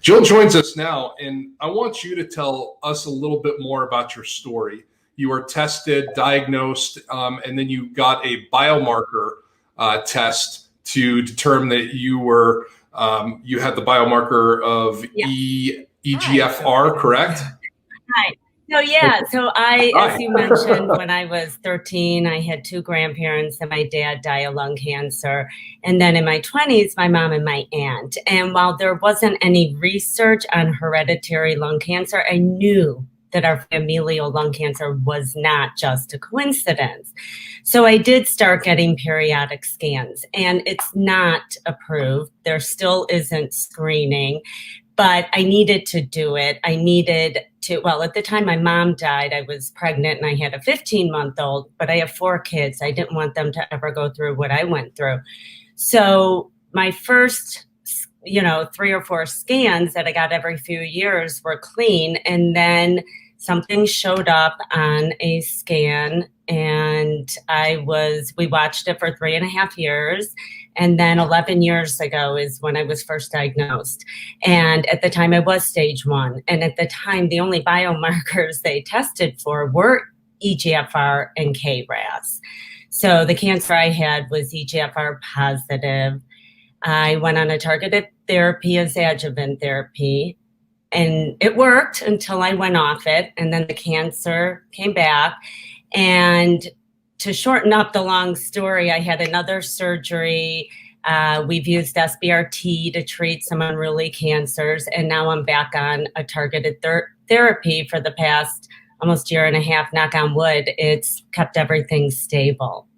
Jill joins us now, and I want you to tell us a little bit more about your story. You were tested, diagnosed, and then you got a biomarker test to determine that you were you had the biomarker of EGFR, correct? Right. So as you mentioned, when I was 13, I had two grandparents and my dad died of lung cancer. And then in my 20s, my mom and my aunt. And while there wasn't any research on hereditary lung cancer, I knew that our familial lung cancer was not just a coincidence. So I did start getting periodic scans, and it's not approved. There still isn't screening, but I needed to do it. I needed to, well, at the time my mom died, I was pregnant and I had a 15-month-old, but I have 4 kids. I didn't want them to ever go through what I went through. So my first 3 or 4 scans that I got every few years were clean. And then something showed up on a scan, and we watched it for 3.5 years. And then 11 years ago is when I was first diagnosed. And at the time I was stage 1. And at the time, the only biomarkers they tested for were EGFR and KRAS. So the cancer I had was EGFR positive. I went on a targeted therapy as adjuvant therapy, and it worked until I went off it. And then the cancer came back. And to shorten up the long story, I had another surgery. We've used SBRT to treat some unruly cancers. And now I'm back on a targeted therapy for the past almost 1.5 years. Knock on wood, it's kept everything stable.